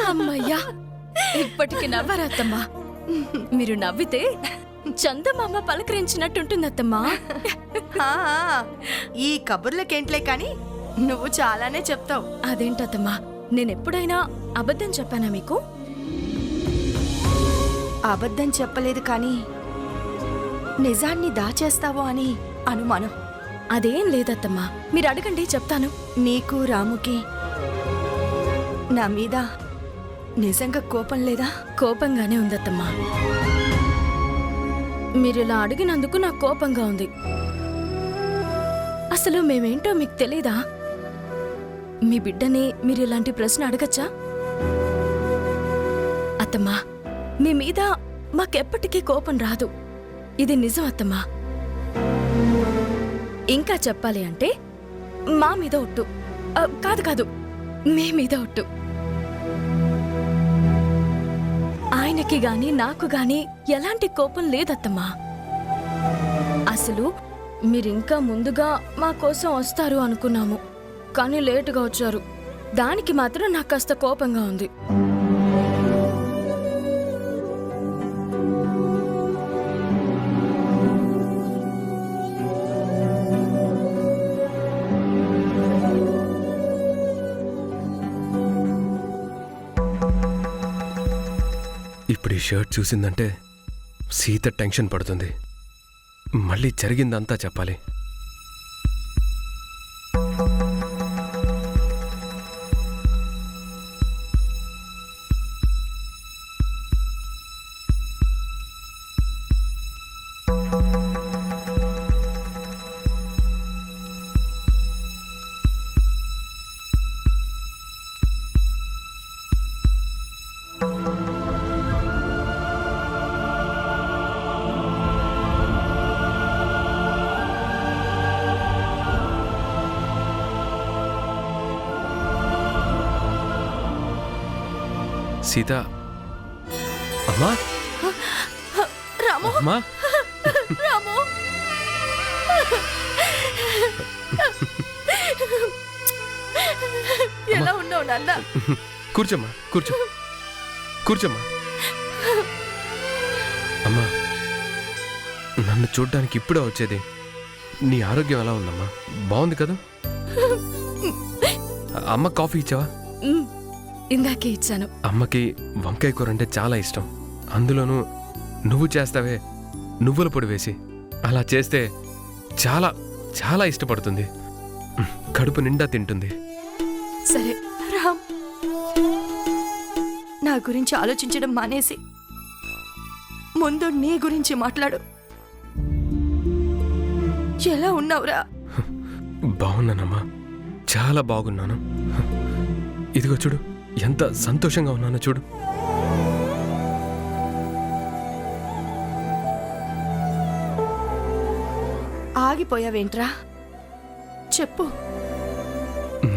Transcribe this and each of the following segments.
అమ్మయ్యా, ఇప్పటికి నవ్వరాత్తమ్మా. మీరు నవ్వితే చందమామ పలకరించినట్టుంటుందత్తమ్మా. ఈ కబుర్లకేంట్లే కాని నువ్వు చాలానే చెప్తావు. అదేంటత్తమ్మా, నేనెప్పుడైనా అబద్ధం చెప్పానా మీకు? అబద్ధం చెప్పలేదు కానీ నిజాన్ని దాచేస్తావో అని అనుమానం. అదేం లేదత్తమ్మా, మీరు అడగండి చెప్తాను. నీకు రాముకి నా మీద నిజంగా కోపం లేదా? కోపంగానే ఉందత్తమ్మా. మీరిలా అడిగినందుకు నాకు కోపంగా ఉంది. అసలు మేమేంటో మీకు తెలీదా? మీ బిడ్డని మీరిలాంటి ప్రశ్న అడగచ్చా? అత్తమ్మా, మీ మీద మాకెప్పటికీ కోపం రాదు. ఇది నిజం అత్తమ్మా. ఇంకా చెప్పాలి అంటే మా మీద ఒట్టు. కాదు కాదు, మీ మీద ఒట్టు. ఆయనకి గాని నాకు గాని ఎలాంటి కోపం లేదత్తమ్మా. అసలు మీరింకా ముందుగా మా కోసం వస్తారు అనుకున్నాము, కానీ లేటుగా వచ్చారు. దానికి మాత్రం నాకు కాస్త కోపంగా ఉంది. ఇప్పుడు ఈ షర్ట్ చూసిందంటే సీత టెన్షన్ పడుతుంది. మళ్ళీ జరిగిందంతా చెప్పాలి. సీత, అమ్మా, రాము, అమ్మా, రాము, ఎలా ఉన్నావు నాన్న? కూర్చోమ్మా, కూర్చో, కూర్చోమ్మా. అమ్మా, నన్ను చూడ్డానికి ఇప్పుడే వచ్చేది. నీ ఆరోగ్యం ఎలా ఉందమ్మా? బాగుంది కదా? అమ్మ కాఫీ ఇచ్చావా? ఇందాకే ఇచ్చాను. అమ్మకి వంకాయ కూర అంటే చాలా ఇష్టం. అందులోనూ నువ్వు చేస్తావే, నువ్వుల పొడి వేసి. అలా చేస్తే చాలా చాలా ఇష్టపడుతుంది. కడుపు నిండా తింటుంది. సరే రామ్, నా గురించి ఆలోచించడం మానేసి ముందు నీ గురించి మాట్లాడు. ఎలా ఉన్నావురా? బాగున్నానమ్మా, చాలా బాగున్నాను. ఇదిగో చూడు, ఎంత సంతోషంగా ఉన్నానో చూడు. ఆగిపోయావేంట్రా? చెప్పు.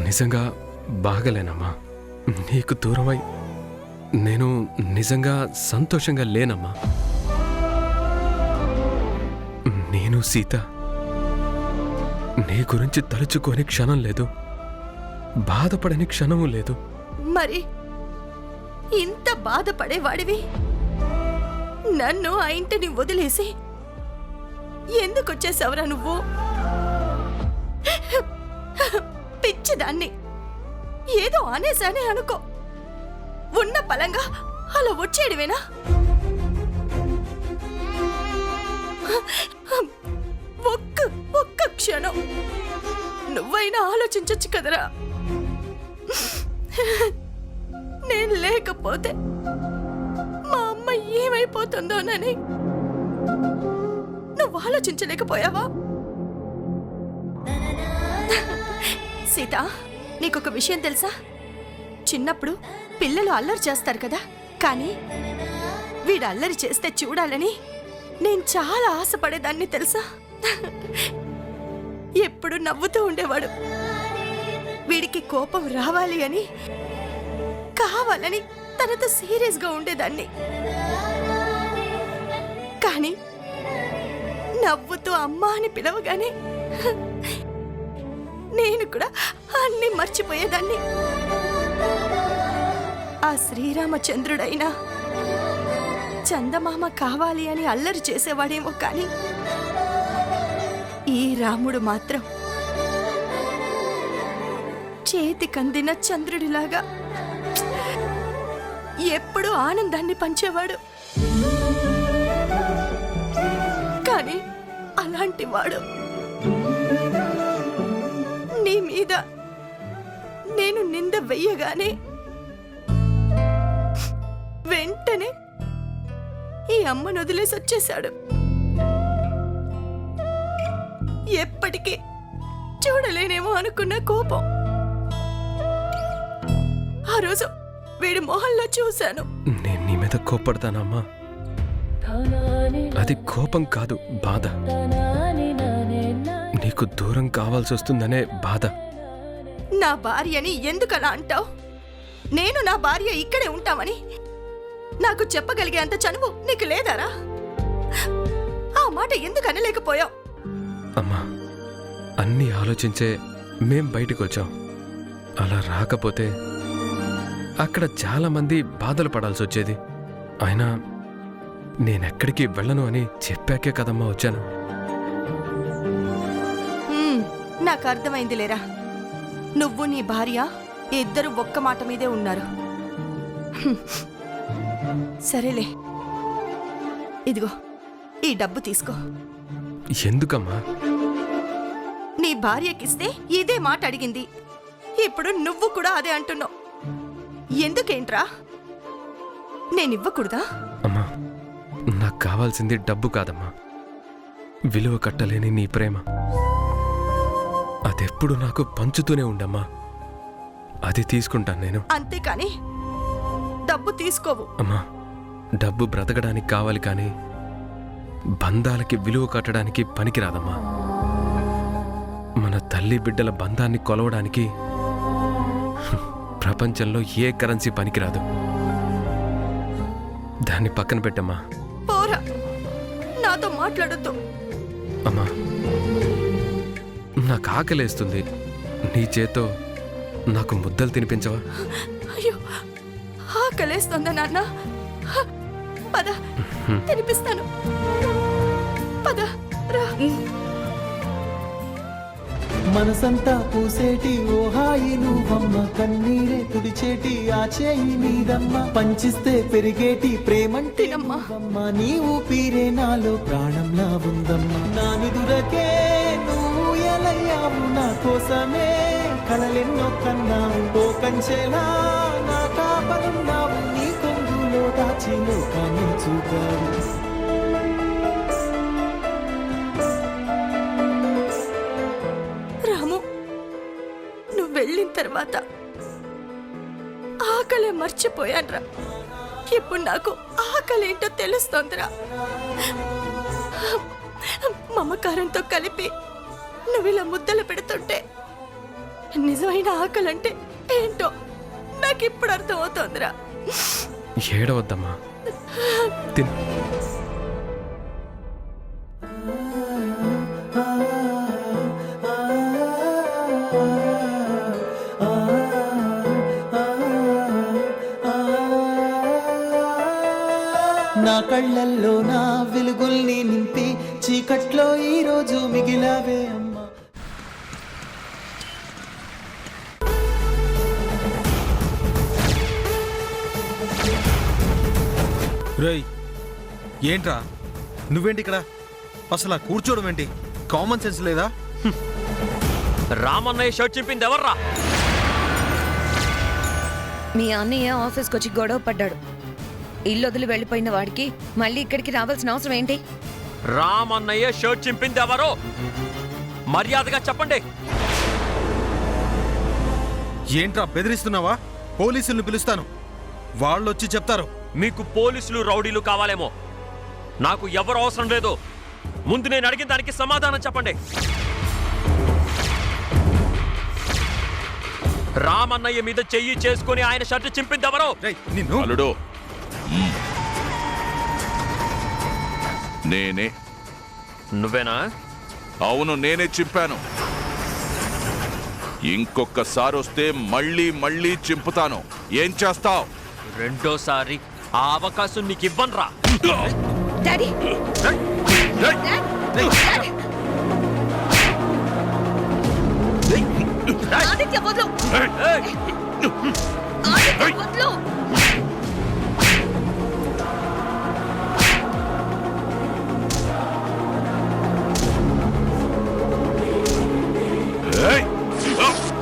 నిజంగా బాగలేనమ్మా. నీకు దూరమై నేను నిజంగా సంతోషంగా లేనమ్మా. నేను సీత నీ గురించి తలుచుకోని క్షణం లేదు, బాధపడని క్షణము లేదు. మరి ఇంత బాధపడేవాడివి నన్ను ఆ ఇంటిని వదిలేసి ఎందుకొచ్చేసావురా నువ్వు? పిచ్చిదాన్ని, ఏదో అనేసానే అనుకో. ఉన్న పలంగా అలా వచ్చేడివేనా? ఒక్క క్షణం నువ్వైనా ఆలోచించచ్చు కదరా. నేను లేకపోతే మా అమ్మ ఏమైపోతుందోనని నువ్వు ఆలోచించలేకపోయావా? సీత, నీకొక విషయం తెలుసా? చిన్నప్పుడు పిల్లలు అల్లరి చేస్తారు కదా, కానీ వీడు అల్లరి చేస్తే చూడాలని నేను చాలా ఆశపడేదాన్ని తెలుసా? ఎప్పుడు నవ్వుతూ ఉండేవాడు. వీడికి కోపం రావాలి అని కావాలని తనతో సీరియస్గా ఉండేదాన్ని. కానీ నవ్వుతూ అమ్మా అని పిలవగానే నేను కూడా అన్ని మర్చిపోయేదాన్ని. ఆ శ్రీరామచంద్రుడైనా చందమామ కావాలి అని అల్లరి చేసేవాడేమో కానీ ఈ రాముడు మాత్రం చేతికందిన చంద్రుడిలాగా ఎప్పుడూ ఆనందాన్ని పంచేవాడు. కానీ అలాంటి వాడు నీ మీద నేను నింద వెయ్యగానే వెంటనే ఈ అమ్మను వదిలేసి వచ్చేశాడు. ఎప్పటికీ చూడలేనేమో అనుకున్న కోపం ఆ రోజు వీడి మొహంలో చూశాను. నేను నీ మీద కోప్పడతానమ్మా. అది కోపం కాదు, బాధ. నీకు దూరం కావాల్సి వస్తుందనే బాధ. నా భార్యని ఎందుకలా అంటావు? నేను నా భార్య ఇక్కడే ఉంటామని నాకు చెప్పగలిగే అంత చనువు నీకు లేదారా? ఆ మాట ఎందుకు అనలేకపోయావు? అమ్మా, అన్నీ ఆలోచించే మేం బయటకు వచ్చాం. అలా రాకపోతే అక్కడ చాలా మంది బాధలు పడాల్సి వచ్చేది. అయినా నేనెక్కడికి వెళ్ళను అని చెప్పాకే కదమ్మా వచ్చాను. నాకు అర్థమైంది లేరా. నువ్వు నీ భార్య ఇద్దరు ఒక్క మాట మీదే ఉన్నారు. సరేలే, ఇదిగో ఈ డబ్బు తీసుకో. ఎందుకమ్మా? నీ భార్యకిస్తే ఇదే మాట అడిగింది. ఇప్పుడు నువ్వు కూడా అదే అంటున్నావు. ఎందుకేంట్రా? నేనివ్వకూడదా? అమ్మా, నాకు కావాల్సింది డబ్బు కాదమ్మా, విలువ కట్టలేని నీ ప్రేమ. అదెప్పుడు నాకు పంచుతూనే ఉండమ్మా. అది తీసుకుంటాను నేను. అంతేకాని డబ్బు తీసుకోవు. అమ్మా, డబ్బు బ్రతకడానికి కావాలి కానీ బంధాలకి విలువ కట్టడానికి పనికిరాదమ్మా. మన తల్లి బిడ్డల బంధాన్ని కొలవడానికి ప్రపంచంలో ఏ కరెన్సీ పనికిరాదు. దాన్ని పక్కన పెట్టమ్మా. పోరా, నాతో మాట్లాడొద్దు. అమ్మా, నాకు ఆకలేస్తుంది. నీ చేతో నాకు ముద్దలు తినిపించవా? అయ్యో, ఆకలేస్తుందా నాన్న? పద, తినిపిస్తాను. పద రా. మనసంతా పూసేటి ఓ హాయి నువ్వమ్మ, కన్నీరే తుడిచేటి ఆ చేయి నీదమ్మ, పంచిస్తే పెరిగేటి ప్రేమంటే నువ్వమ్మ, నీ ఊపిరే నాలో ప్రాణంలా ఉందమ్మ. నా నిదురకే నువ్వు ఎలయ్యావు, నా కోసమే కలలెన్నో కన్నావు, ఓ కంచెలా నా కాపలున్నావు, నీ కొంగులో దాచి లోకాన్ని చూపావు. వెళ్ళిన తర్వాత ఆకలే మర్చిపోయాన్రా. ఇప్పుడు నాకు ఆకలేంటో తెలుస్తోందిరా. మమకారంతో కలిపి నువ్వు ఇలా ముద్దలు పెడుతుంటే నిజమైన ఆకలంటే ఏంటో నాకు ఇప్పుడు అర్థమవుతోందిరా. ఏడవద్దమ్మా, తిన్. నా కళ్ళల్లో నా వెలుగుల్ని నింపి చీకట్లో ఈరోజు మిగిలావే అమ్మా. రేయ్, ఏంట్రా నువ్వేంటి ఇక్కడ? అసలు కూర్చోవడం ఏంటి? కామన్ సెన్స్ లేదా? రామన్నయ్య షర్ట్ చింపింది ఎవర్రా? మీ అన్నయ్య ఆఫీస్కి వచ్చి గొడవ పడ్డాడు. ఇల్లు వదిలి వెళ్ళిపోయిన వాడికి మళ్ళీ ఇక్కడికి రావాల్సిన అవసరం ఏంటి? రామన్నయ్య షర్ట్ చింపింది ఎవరో మర్యాదగా చెప్పండి. ఏంట్రా బెదిరిస్తున్నావా? పోలీసుల్ని పిలుస్తాను, వాళ్ళు వచ్చి చెప్తారు. మీకు పోలీసులు రౌడీలు కావాలేమో, నాకు ఎవరు అవసరం లేదు. ముందు నేను అడిగిన దానికి సమాధానం చెప్పండి. రామన్నయ్య మీద చెయ్యి చేసుకుని ఆయన షర్ట్ చింపింది ఎవరో? నిన్ను అల్లుడు, నేనే. నువ్వేనా? అవును, నేనే చింపాను. ఇంకొకసారి వస్తే మళ్ళీ మళ్ళీ చింపుతాను. ఏం చేస్తావు? రెండోసారి ఆ అవకాశం నీకు ఇవ్వనురా. డాడీ ఆదిత్య వదలు. ఆదిత్య వదలు.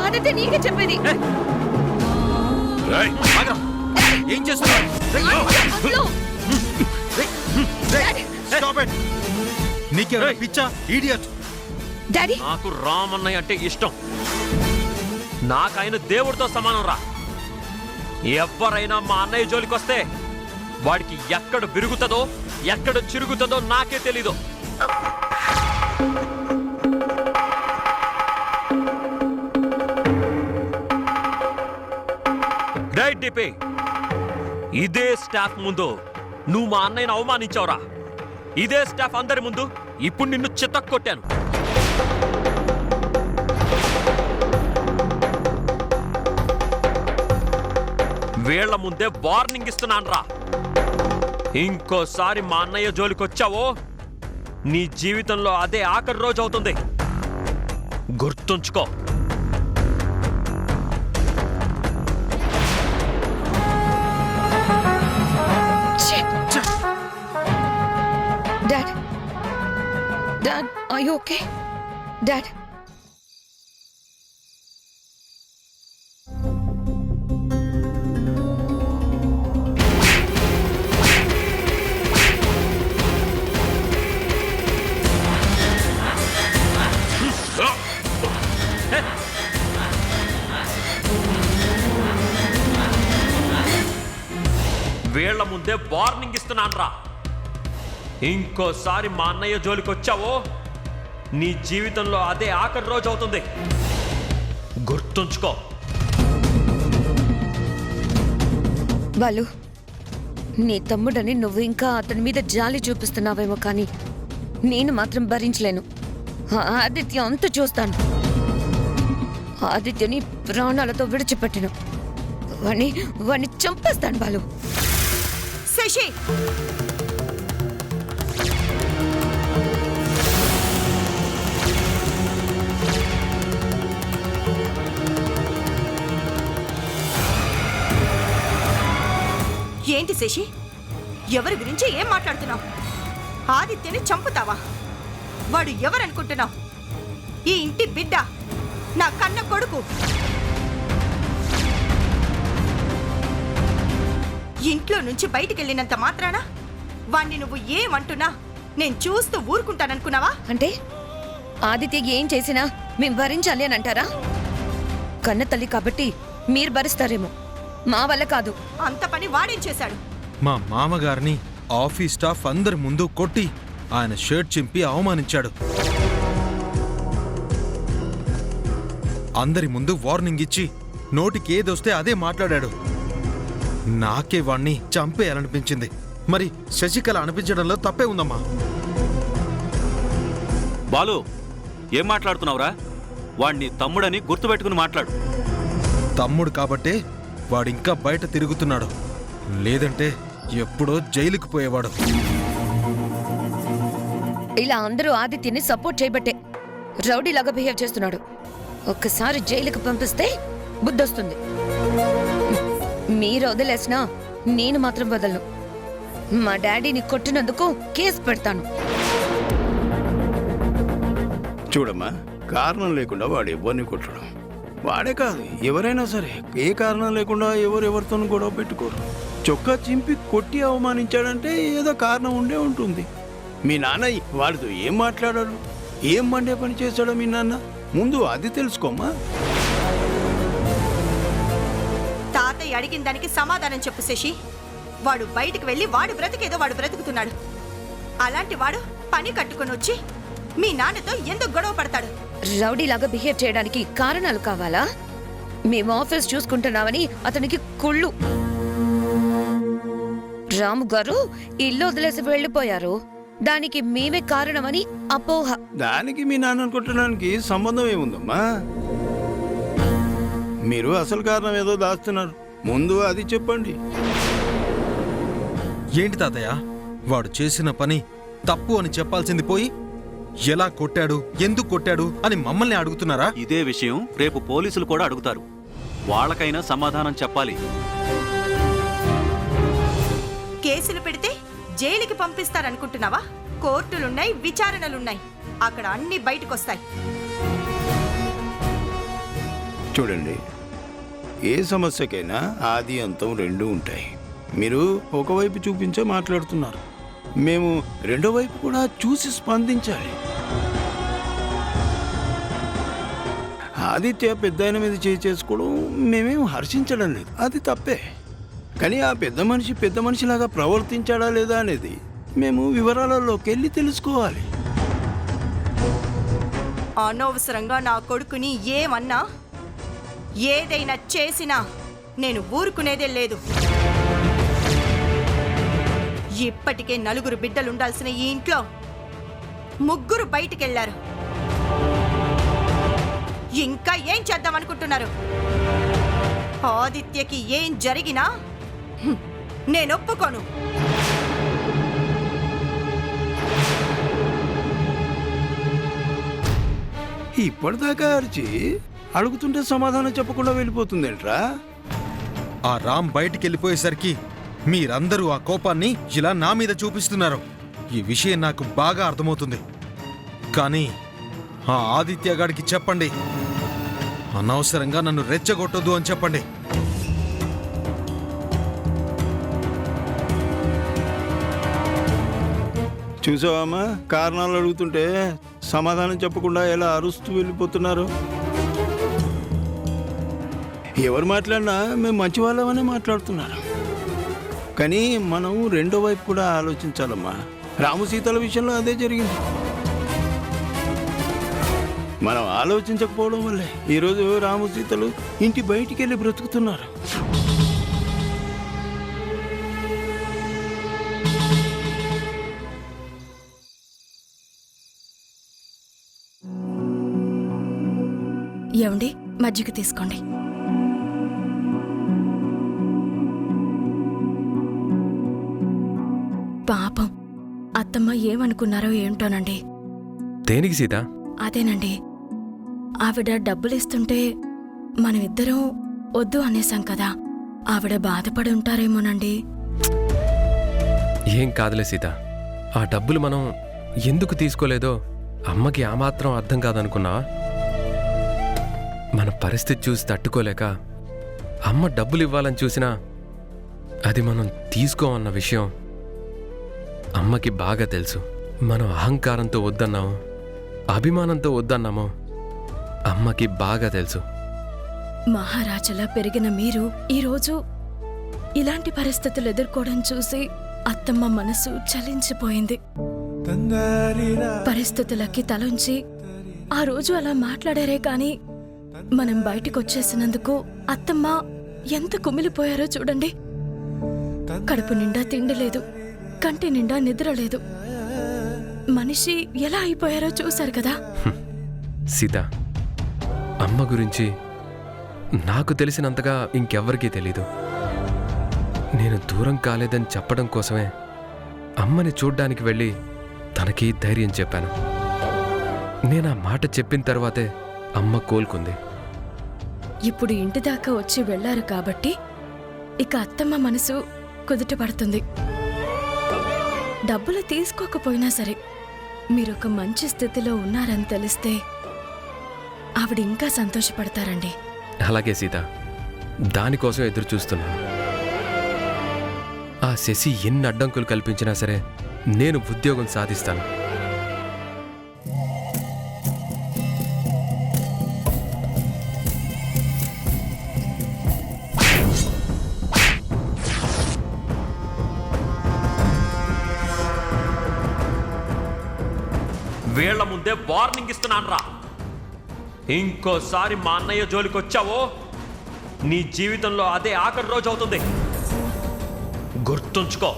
ఆదిత్య నీకే చెప్పేది. ఏం చేస్తున్నావు? వదలు. Stop it! నీకేమైనా పిచ్చా? ఇడియట్! డాడీ నాకు రామన్నయ్య అంటే ఇష్టం. నాకైన దేవుడితో సమానం రా. ఎవరైనా మా అన్నయ్య జోలికి వస్తే వాడికి ఎక్కడ విరుగుతుందో ఎక్కడ చిరుగుతుందో నాకే తెలీదు. డైట్ డిపే, ఇదే స్టాఫ్ ముందు నువ్వు మా అన్నయ్యను అవమానించావురా. ఇదే స్టాఫ్ అందరి ముందు ఇప్పుడు నిన్ను చితక్కొట్టాను. వీళ్ల ముందే వార్నింగ్ ఇస్తున్నాను రా. ఇంకోసారి మా అన్నయ్య జోలికొచ్చావో నీ జీవితంలో అదే ఆఖరి రోజు అవుతుంది. గుర్తుంచుకో. Dad dad are you okay? Dad వీళ్ల ముందే వార్నింగ్ ఇస్తున్నాను రా. ఇంకోసారి మా అన్నయ్య జోలికొచ్చావో నీ జీవితంలో అదే ఆఖరి రోజు అవుతుంది. గుర్తుంచుకో. బాలు, నీ తమ్ముడని నువ్వు ఇంకా అతని మీద జాలి చూపిస్తున్నావేమో కానీ నేను మాత్రం భరించలేను. ఆదిత్య అంత చూస్తాను. ఆదిత్యని ప్రాణాలతో విడిచిపెట్టను. వాణ్ణి చంపేస్తాను బాలు. శశి, ఏంటి శశి? ఎవరి గురించి ఏం మాట్లాడుతున్నావు? ఆదిత్యని చంపుతావా? వాడు ఎవరనుకుంటున్నావు? ఈ ఇంటి బిడ్డ, నా కన్న కొడుకు. ఇంట్లో నుంచి బయటికెళ్ళినంత మాత్రాన వాణ్ణి నువ్వు ఏమంటున్నా నేను చూస్తూ ఊరుకుంటాననుకున్నావా? అంటే ఆదిత్య ఏం చేసినా మేం భరించాలి అని అంటారా? కన్న తల్లి కాబట్టి మీరు భరిస్తారేమో, మా వల్ల కాదు. అంత పని వాడేం చేశాడు? మా మామగారిని ఆఫీస్ స్టాఫ్ అందరి ముందు కొట్టి ఆయన షర్ట్ చింపి అవమానించాడు. అందరి ముందు వార్నింగ్ ఇచ్చి నోటికి ఏదొస్తే అదే మాట్లాడాడు. నాకే వాణ్ణి చంపేయాలనిపించింది. మరి శశికళ అనిపించడంలో తప్పే ఉందమ్మా. బాలు, ఏం మాట్లాడుతున్నావురా? వాణ్ణి తమ్ముడని గుర్తుపెట్టుకుని మాట్లాడు. తమ్ముడు కాబట్టే వాడింకా బయట తిరుగుతున్నాడు. లేదంటే ఎప్పుడో జైలుకు పోయేవాడు. ఇలా అందరూ ఆదిత్యని సపోర్ట్ చేయబట్టే రౌడీలాగా బిహేవ్ చేస్తున్నాడు. ఒక్కసారి జైలుకు పంపిస్తే బుద్ధొస్తుంది. మీరు వదిలేసినా నేను మాత్రం వదలను. మా డాడీని కొట్టినందుకు కేసు పెడతాను. చూడమ్మా, కారణం లేకుండా వాడు ఎవరిని కొట్టడం. వాడే కాదు, ఎవరైనా సరే ఏ కారణం లేకుండా ఎవరితోనూ గొడవ పెట్టుకోరు. చొక్కా చింపి కొట్టి అవమానించాడంటే ఏదో కారణం ఉండే ఉంటుంది. మీ నాన్న వాడితో ఏం మాట్లాడాడు, ఏం మండే పని చేశాడో మీ నాన్న ముందు అది తెలుసుకోమ్మా. తాతయ్య అడిగిన దానికి సమాధానం చెప్పు శశి. వాడు బయటికి వెళ్ళి వాడు బ్రతికేదో వాడు బ్రతుకుతున్నాడు. అలాంటి వాడు పని కట్టుకుని వచ్చి మీ నాన్నతో ఎందుకు గొడవ పడతాడు? రౌడీలాగా బిహేవ్ చేయడానికి కారణాలు కావాలా? మేము ఆఫీస్ చూసుకుంటున్నామని అతనికి కుళ్ళు. రాము గారు ఇల్లు వదిలేసి వెళ్ళిపోయారు. దానికి మేమే కారణమని అపోహ. దానికి మీ నాన్న కొట్టడానికి సంబంధం ఏముందమ్మా? మీరు అసలు కారణం ఏదో దాస్తున్నారు. ముందు అది చెప్పండి. ఏంటి తాతయ్య, వాడు చేసిన పని తప్పు అని చెప్పాల్సింది పోయి ఎలా కొట్టాడు, ఎందుకు కొట్టాడు అని మమ్మల్ని అడుగుతున్నారా? ఇదే విషయం రేపు పోలీసులు కూడా అడుగుతారు. వాళ్ళకైనా సమాధానం చెప్పాలి. కేసులు పెడితే జైలుకి పంపిస్తారనుకుంటున్నావా? కోర్టులున్నాయి, విచారణలున్నాయి. అక్కడ అన్ని బయటకొస్తాయి. చూడండి, ఏ సమస్యకైనా ఆది అంతం రెండూ ఉంటాయి. మీరు ఒకవైపు చూపించే మాట్లాడుతున్నారు, మేము రెండో వైపు కూడా చూసి స్పందించాలి. ఆదిత్య పెద్దాయన మీద చేసుకోవడం మేమేం హర్షించడం లేదు, అది తప్పే. కానీ ఆ పెద్ద మనిషిలాగా ప్రవర్తించాడా లేదా అనేది మేము వివరాలలోకి వెళ్ళి తెలుసుకోవాలి. అనవసరంగా నా కొడుకుని ఏమన్నా, ఏదైనా చేసినా నేను ఊరుకునేదే లేదు. ఇప్పటికే 4 బిడ్డలుండాల్సిన ఈ ఇంట్లో 3 బయటికెళ్లారు. ఇంకా ఏం చేద్దామనుకుంటున్నారు? ఆదిత్యకి ఏం జరిగినా నేను ఒప్పుకోను. ఇప్పటిదాకా అరిచి అడుగుతుంటే సమాధానం చెప్పకుండా వెళ్ళిపోతుందేంట్రా? ఆ రామ్ బయటికి వెళ్ళిపోయేసరికి మీరందరూ ఆ కోపాన్ని ఇలా నా మీద చూపిస్తున్నారు. ఈ విషయం నాకు బాగా అర్థమవుతుంది. కానీ ఆ ఆదిత్య గాడికి చెప్పండి, అనవసరంగా నన్ను రెచ్చగొట్టొద్దు అని చెప్పండి. చూసావమ్మా, కారణాలు అడుగుతుంటే సమాధానం చెప్పకుండా ఎలా అరుస్తూ వెళ్ళిపోతున్నారు. ఎవరు మాట్లాడినా మేము మంచి వాళ్ళమనే మాట్లాడుతున్నారు. కానీ మనం రెండో వైపు కూడా ఆలోచించాలమ్మా. రాము సీతల విషయంలో అదే జరిగింది. మనం ఆలోచించకపోవడం వల్లే ఈరోజు రాము సీతలు ఇంటి బయటికి వెళ్ళి బ్రతుకుతున్నారు. ఏమండి, మజ్జిగ తీసుకోండి. పాపం అత్తమ్మ ఏమనుకున్నారో ఏంటోనండి. దేనికి సీత? అదేనండి, ఆవిడ డబ్బులిస్తుంటే మనమిద్దరం వద్దు అనేసాం కదా, ఆవిడ బాధపడి ఉంటారేమోనండి. ఏం కాదులే సీత, ఆ డబ్బులు మనం ఎందుకు తీసుకోలేదో అమ్మకి ఆ మాత్రం అర్థం కాదనుకున్నావా? మన పరిస్థితి చూసి తట్టుకోలేక అమ్మ డబ్బులు ఇవ్వాలని చూసినా అది మనం తీసుకోమన్న విషయం అమ్మకి బాగా తెలుసు. మనం అహంకారంతో వద్దన్నామో అభిమానంతో వద్దన్నామో అమ్మకి బాగా తెలుసు. మహారాజులా పెరిగిన మీరు ఈరోజు ఇలాంటి పరిస్థితులు ఎదుర్కోవడం చూసి అత్తమ్మ మనసు చలించిపోయింది. పరిస్థితులకి తలొంచి ఆ రోజు అలా మాట్లాడారే కాని మనం బయటికొచ్చేసినందుకు అత్తమ్మ ఎంత కుమిలిపోయారో చూడండి. కడుపు నిండా తిండి లేదు, కంటి నిండా నిద్ర లేదు. మనిషి ఎలా అయిపోయారో చూశారు కదా. సీత, అమ్మ గురించి నాకు తెలిసినంతగా ఇంకెవ్వరికీ తెలీదు. నేను దూరం కాలేదని చెప్పడం కోసమే అమ్మని చూడ్డానికి వెళ్ళి తనకి ధైర్యం చెప్పాను. నేను ఆ మాట చెప్పిన తర్వాతే అమ్మ కోలుకుంది. ఇప్పుడు ఇంటి దాకా వచ్చి వెళ్లారు కాబట్టి ఇక అత్తమ్మ మనసు కుదుట పడుతుంది. డబ్బులు తీసుకోకపోయినా సరే మీరొక మంచి స్థితిలో ఉన్నారని తెలిస్తే ఆవిడ ఇంకా సంతోషపడతారండి. అలాగే సీత, దానికోసం ఎదురు చూస్తున్నాను. ఆ శశి ఎన్ని అడ్డంకులు కల్పించినా సరే నేను ఉద్యోగం సాధిస్తాను. వీళ్ల ముందే వార్నింగ్ ఇస్తున్నాను రా. ఇంకోసారి మా అన్నయ్య జోలికి వచ్చావో నీ జీవితంలో అదే ఆఖరి రోజు అవుతుంది, గుర్తుంచుకో.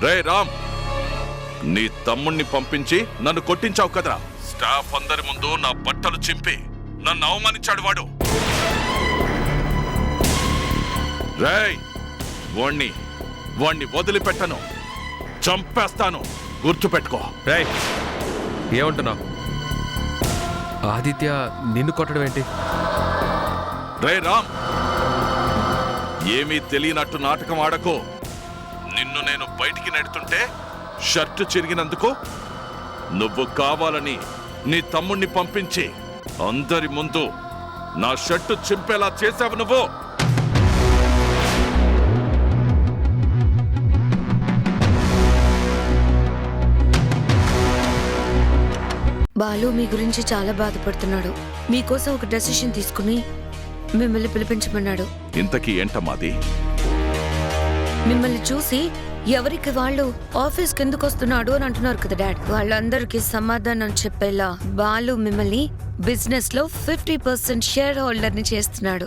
రే రామ్, నీ తమ్ముణ్ణి పంపించి నన్ను కొట్టించావు కదరా. స్టాఫ్ అందరి ముందు నా బట్టలు చింపి నన్ను అవమానించాడు వాడు. రేయ్, వాణ్ణి వదిలిపెట్టను, చంపేస్తాను, గుర్తుపెట్టుకో. రేయ్, ఏమంటున్నావు? ఆదిత్య నిన్ను కొట్టడం ఏంటి? రే రామ్, ఏమీ తెలియనట్టు నాటకం ఆడకు. నిన్ను నేను బయటికి నెడుతుంటే షర్టు చిరిగినందుకు నువ్వు కావాలని నీ తమ్ముణ్ణి పంపించి అందరి ముందు నా షర్టు చింపేలా చేశావు నువ్వు. బాలు మీ గురించి చాలా బాధపడుతున్నాడు. మీకోసం ఒక డెసిషన్ తీసుకుని మిమ్మల్ని పిలిపించమన్నాడు. ఇంతకీ ఏంటమ్మాది? మిమ్మల్ని చూసి ఎవరికి వాళ్ళు ఆఫీస్కి ఎందుకు వస్తున్నాడు అని అంటున్నారు కదా డాడ్. వాళ్ళందరికీ సమాధానం చెప్పేలా బాలు మిమ్మల్ని బిజినెస్ లో 50% షేర్ హోల్డర్ ని చేస్తున్నాడు.